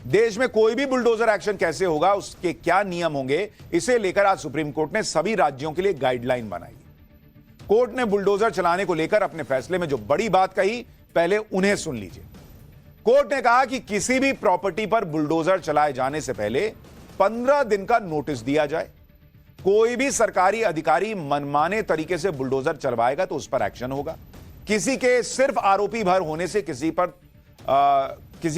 देश में कोई भी बुलडोजर एक्शन कैसे होगा, उसके क्या नियम होंगे, इसे लेकर आज सुप्रीम कोर्ट ने सभी राज्यों के लिए गाइडलाइन बनाई। कोर्ट ने बुलडोजर चलाने को लेकर अपने फैसले में जो बड़ी बात कही, पहले उन्हें सुन लीजिए। कोर्ट ने कहा कि किसी भी प्रॉपर्टी पर बुलडोजर चलाए जाने से पहले 15 दिन का नोटिस दिया जाए। कोई भी सरकारी अधिकारी मनमाने तरीके से बुलडोजर चलवाएगा तो उस पर एक्शन होगा। किसी के सिर्फ आरोपी भर होने से किसी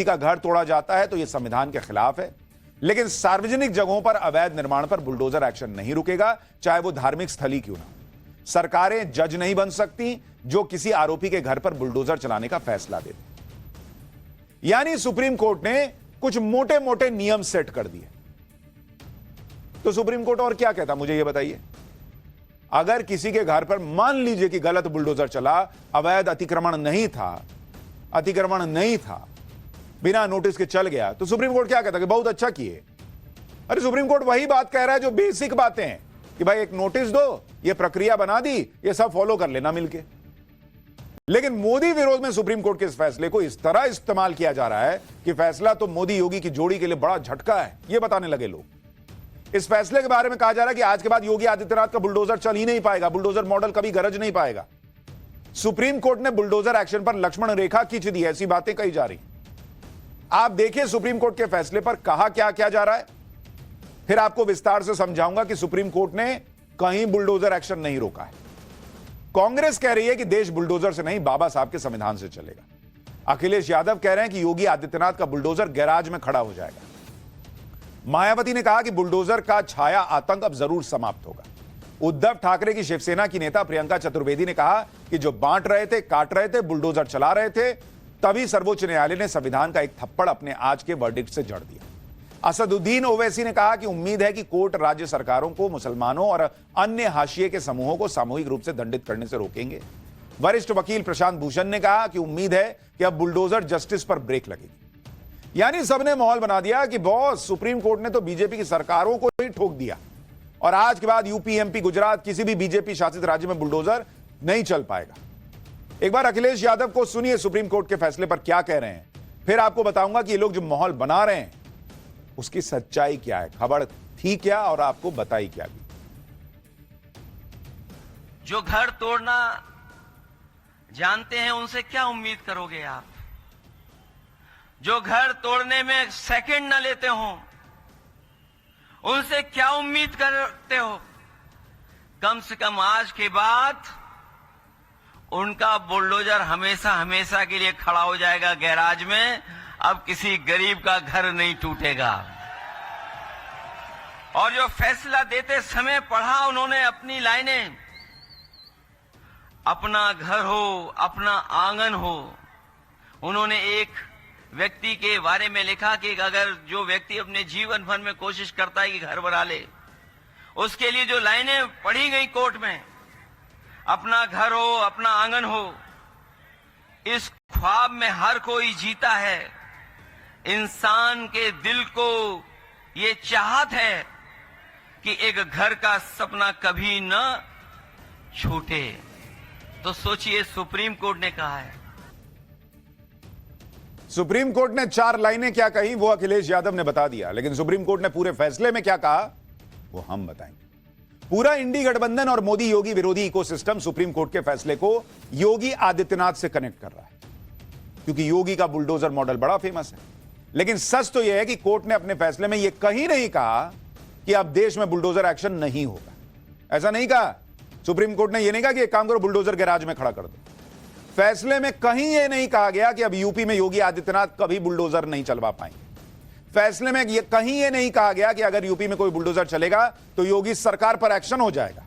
का घर तोड़ा जाता है तो यह संविधान के खिलाफ है। लेकिन सार्वजनिक जगहों पर अवैध निर्माण पर बुलडोजर एक्शन नहीं रुकेगा, चाहे वो धार्मिक स्थल ही क्यों ना। सरकारें जज नहीं बन सकती जो किसी आरोपी के घर पर बुलडोजर चलाने का फैसला देते। यानी सुप्रीम कोर्ट ने कुछ मोटे मोटे नियम सेट कर दिए। तो सुप्रीम कोर्ट और क्या कहता, मुझे यह बताइए। अगर किसी के घर पर मान लीजिए कि गलत बुलडोजर चला, अवैध अतिक्रमण नहीं था, बिना नोटिस के चल गया, तो सुप्रीम कोर्ट क्या कहता कि बहुत अच्छा किए। अरे सुप्रीम कोर्ट वही बात कह रहा है जो बेसिक बातें हैं कि भाई एक नोटिस दो, ये प्रक्रिया बना दी, ये सब फॉलो कर लेना मिलके। लेकिन मोदी विरोध में सुप्रीम कोर्ट के इस फैसले को इस तरह इस्तेमाल किया जा रहा है कि फैसला तो मोदी योगी की जोड़ी के लिए बड़ा झटका है, ये बताने लगे लोग। इस फैसले के बारे में कहा जा रहा है कि आज के बाद योगी आदित्यनाथ का बुलडोजर चल ही नहीं पाएगा, बुलडोजर मॉडल कभी गरज नहीं पाएगा। सुप्रीम कोर्ट ने बुलडोजर एक्शन पर लक्ष्मण रेखा खींच दी, ऐसी बातें कही जा रही। आप देखिए सुप्रीम कोर्ट के फैसले पर कहा क्या किया जा रहा है, फिर आपको विस्तार से समझाऊंगा कि सुप्रीम कोर्ट ने कहीं बुलडोजर एक्शन नहीं रोका है। कांग्रेस कह रही है कि देश बुलडोजर से नहीं, बाबा साहब के संविधान से चलेगा। अखिलेश यादव कह रहे हैं कि योगी आदित्यनाथ का बुलडोजर गैराज में खड़ा हो जाएगा। मायावती ने कहा कि बुलडोजर का छाया आतंक अब जरूर समाप्त होगा। उद्धव ठाकरे की शिवसेना की नेता प्रियंका चतुर्वेदी ने कहा कि जो बांट रहे थे, काट रहे थे, बुलडोजर चला रहे थे, तभी सर्वोच्च न्यायालय ने संविधान का एक थप्पड़ अपने आज के वर्डिक्ट से जड़ दिया। असदुद्दीन ओवैसी ने कहा कि उम्मीद है कि कोर्ट राज्य सरकारों को मुसलमानों और अन्य हाशिए के समूहों को सामूहिक रूप से दंडित करने से रोकेंगे। वरिष्ठ वकील प्रशांत भूषण ने कहा कि उम्मीद है कि अब बुलडोजर जस्टिस पर ब्रेक लगेगी। यानी सबने माहौल बना दिया कि बॉस, सुप्रीम कोर्ट ने तो बीजेपी की सरकारों को ही ठोक दिया और आज के बाद यूपी, एमपी, गुजरात, किसी भी बीजेपी शासित राज्य में बुलडोजर नहीं चल पाएगा। एक बार अखिलेश यादव को सुनिए सुप्रीम कोर्ट के फैसले पर क्या कह रहे हैं, फिर आपको बताऊंगा कि ये लोग जो माहौल बना रहे हैं उसकी सच्चाई क्या है, खबर थी क्या और आपको बताई क्या गई। जो घर तोड़ना जानते हैं उनसे क्या उम्मीद करोगे आप? जो घर तोड़ने में सेकंड न लेते हो उनसे क्या उम्मीद करते हो? कम से कम आज के बाद उनका बुलडोजर हमेशा हमेशा के लिए खड़ा हो जाएगा गैराज में। अब किसी गरीब का घर नहीं टूटेगा। और जो फैसला देते समय पढ़ा उन्होंने अपनी लाइनें, अपना घर हो, अपना आंगन हो। उन्होंने एक व्यक्ति के बारे में लिखा कि अगर जो व्यक्ति अपने जीवन भर में कोशिश करता है कि घर बना ले, उसके लिए जो लाइनें पढ़ी गई कोर्ट में, अपना घर हो, अपना आंगन हो, इस ख्वाब में हर कोई जीता है। इंसान के दिल को ये चाहत है कि एक घर का सपना कभी न छूटे। तो सोचिए, सुप्रीम कोर्ट ने कहा है। सुप्रीम कोर्ट ने 4 लाइनें क्या कही वो अखिलेश यादव ने बता दिया, लेकिन सुप्रीम कोर्ट ने पूरे फैसले में क्या कहा वो हम बताएंगे। पूरा इंडी गठबंधन और मोदी योगी विरोधी इकोसिस्टम सुप्रीम कोर्ट के फैसले को योगी आदित्यनाथ से कनेक्ट कर रहा है, क्योंकि योगी का बुलडोजर मॉडल बड़ा फेमस है। लेकिन सच तो यह है कि कोर्ट ने अपने फैसले में यह कहीं नहीं कहा कि अब देश में बुलडोजर एक्शन नहीं होगा। ऐसा नहीं कहा। सुप्रीम कोर्ट ने यह नहीं कहा कि एक काम करो, बुलडोजर गैराज में खड़ा कर दो। फैसले में कहीं यह नहीं कहा गया कि अब यूपी में योगी आदित्यनाथ कभी बुलडोजर नहीं चलवा पाएंगे। फैसले में कहीं यह नहीं कहा गया कि अगर यूपी में कोई बुलडोजर चलेगा तो योगी सरकार पर एक्शन हो जाएगा।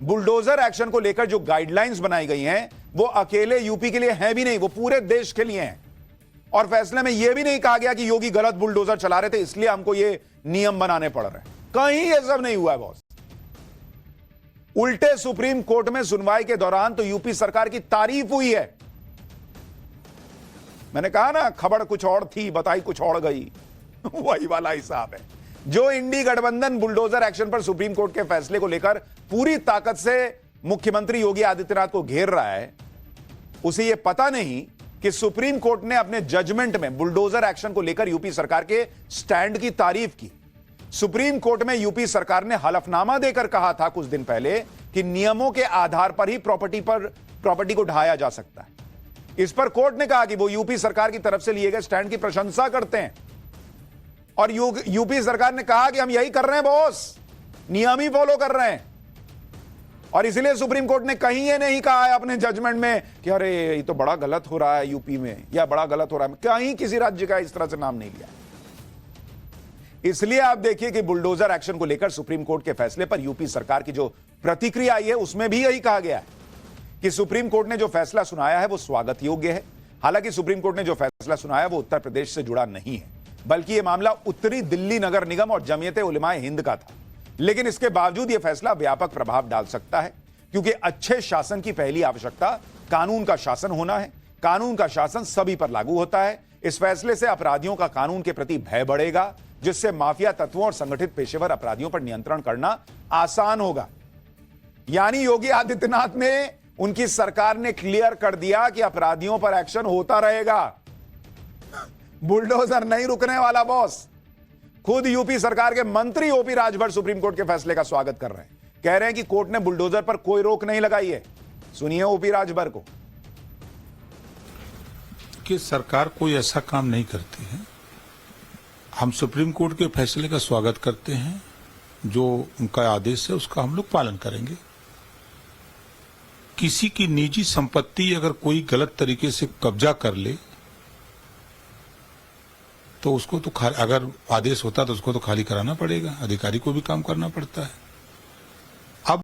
बुलडोजर एक्शन को लेकर जो गाइडलाइंस बनाई गई हैं वो अकेले यूपी के लिए हैं भी नहीं, वो पूरे देश के लिए हैं। और फैसले में यह भी नहीं कहा गया कि योगी गलत बुलडोजर चला रहे थे इसलिए हमको ये नियम बनाने पड़ रहे हैं। कहीं यह सब नहीं हुआ है बॉस। उल्टे सुप्रीम कोर्ट में सुनवाई के दौरान तो यूपी सरकार की तारीफ हुई है। मैंने कहा ना, खबर कुछ और थी, बताई कुछ और गई। वही वाला हिसाब है। जो इंडी गठबंधन बुलडोजर एक्शन पर सुप्रीम कोर्ट के फैसले को लेकर पूरी ताकत से मुख्यमंत्री योगी आदित्यनाथ को घेर रहा है, उसे यह पता नहीं कि सुप्रीम कोर्ट ने अपने जजमेंट में बुलडोजर एक्शन को लेकर यूपी सरकार के स्टैंड की तारीफ की। सुप्रीम कोर्ट में यूपी सरकार ने हलफनामा देकर कहा था कुछ दिन पहले कि नियमों के आधार पर ही प्रॉपर्टी को ढाया जा सकता है। इस पर कोर्ट ने कहा कि वो यूपी सरकार की तरफ से लिए गए स्टैंड की प्रशंसा करते हैं और यूपी सरकार ने कहा कि हम यही कर रहे हैं बॉस, नियम ही फॉलो कर रहे हैं। और इसलिए सुप्रीम कोर्ट ने कहीं ये नहीं कहा है अपने जजमेंट में कि अरे ये तो बड़ा गलत हो रहा है यूपी में, या बड़ा गलत हो रहा है, कहीं किसी राज्य का इस तरह से नाम नहीं लिया। इसलिए आप देखिए कि बुलडोजर एक्शन को लेकर सुप्रीम कोर्ट के फैसले पर यूपी सरकार की जो प्रतिक्रिया आई है उसमें भी यही कहा गया है कि सुप्रीम कोर्ट ने जो फैसला सुनाया है वो स्वागत योग्य है। हालांकि सुप्रीम कोर्ट ने जो फैसला सुनाया वो उत्तर प्रदेश से जुड़ा नहीं है, बल्कि यह मामला उत्तरी दिल्ली नगर निगम और जमीयत उलमाए हिंद का था। लेकिन इसके बावजूद यह फैसला व्यापक प्रभाव डाल सकता है, क्योंकि अच्छे शासन की पहली आवश्यकता कानून का शासन होना है। कानून का शासन सभी पर लागू होता है। इस फैसले से अपराधियों का कानून के प्रति भय बढ़ेगा, जिससे माफिया तत्वों और संगठित पेशेवर अपराधियों पर नियंत्रण करना आसान होगा। यानी योगी आदित्यनाथ ने, उनकी सरकार ने क्लियर कर दिया कि अपराधियों पर एक्शन होता रहेगा, बुलडोजर नहीं रुकने वाला बॉस। खुद यूपी सरकार के मंत्री ओपी राजभर सुप्रीम कोर्ट के फैसले का स्वागत कर रहे हैं, कह रहे हैं कि कोर्ट ने बुलडोजर पर कोई रोक नहीं लगाई है। सुनिए ओपी राजभर को। कि सरकार कोई ऐसा काम नहीं करती है। हम सुप्रीम कोर्ट के फैसले का स्वागत करते हैं, जो उनका आदेश है उसका हम लोग पालन करेंगे। किसी की निजी संपत्ति अगर कोई गलत तरीके से कब्जा कर ले तो उसको तो अगर आदेश होता तो उसको तो खाली कराना पड़ेगा, अधिकारी को भी काम करना पड़ता है। अब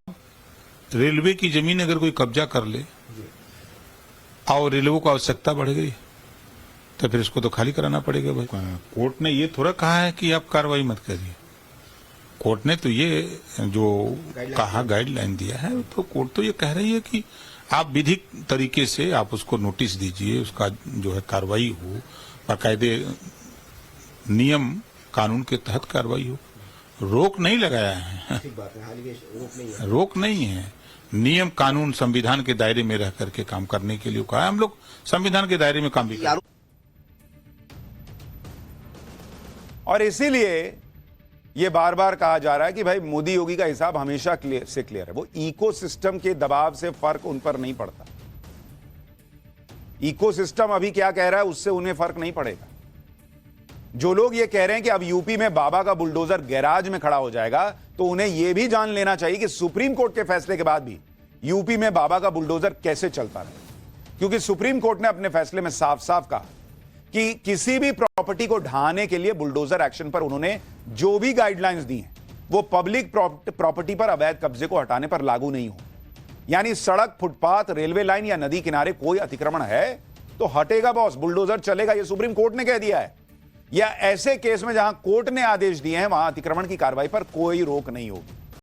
रेलवे की जमीन अगर कोई कब्जा कर ले और रेलवे को आवश्यकता बढ़ गई तो फिर इसको तो खाली कराना पड़ेगा भाई। कोर्ट ने ये थोड़ा कहा है कि आप कार्रवाई मत करिए। कोर्ट ने तो ये जो कहा गाइडलाइन दिया है, तो कोर्ट तो ये कह रही है कि आप विधिक तरीके से आप उसको नोटिस दीजिए, उसका जो है कार्रवाई हो, बाकायदे नियम कानून के तहत कार्रवाई हो। रोक नहीं लगाया है, ठीक बात है, हाल ही में रोक नहीं है। रोक नहीं है। नियम कानून संविधान के दायरे में रह करके काम करने के लिए कहा है। हम लोग संविधान के दायरे में काम भी करें। और इसीलिए यह बार बार कहा जा रहा है कि भाई मोदी योगी का हिसाब हमेशा क्लियर है। वो इकोसिस्टम के दबाव से फर्क उन पर नहीं पड़ता। इकोसिस्टम अभी क्या कह रहा है उससे उन्हें फर्क नहीं पड़ेगा। जो लोग ये कह रहे हैं कि अब यूपी में बाबा का बुलडोजर गैराज में खड़ा हो जाएगा, तो उन्हें यह भी जान लेना चाहिए कि सुप्रीम कोर्ट के फैसले के बाद भी यूपी में बाबा का बुलडोजर कैसे चलता रहे। क्योंकि सुप्रीम कोर्ट ने अपने फैसले में साफ साफ कहा कि किसी भी प्रॉपर्टी को ढहाने के लिए बुलडोजर एक्शन पर उन्होंने जो भी गाइडलाइंस दी हैं वो पब्लिक प्रॉपर्टी पर अवैध कब्जे को हटाने पर लागू नहीं हो। यानी सड़क, फुटपाथ, रेलवे लाइन या नदी किनारे कोई अतिक्रमण है तो हटेगा बॉस, बुलडोजर चलेगा। यह सुप्रीम कोर्ट ने कह दिया है। या ऐसे केस में जहां कोर्ट ने आदेश दिए हैं वहां अतिक्रमण की कार्रवाई पर कोई रोक नहीं होगी।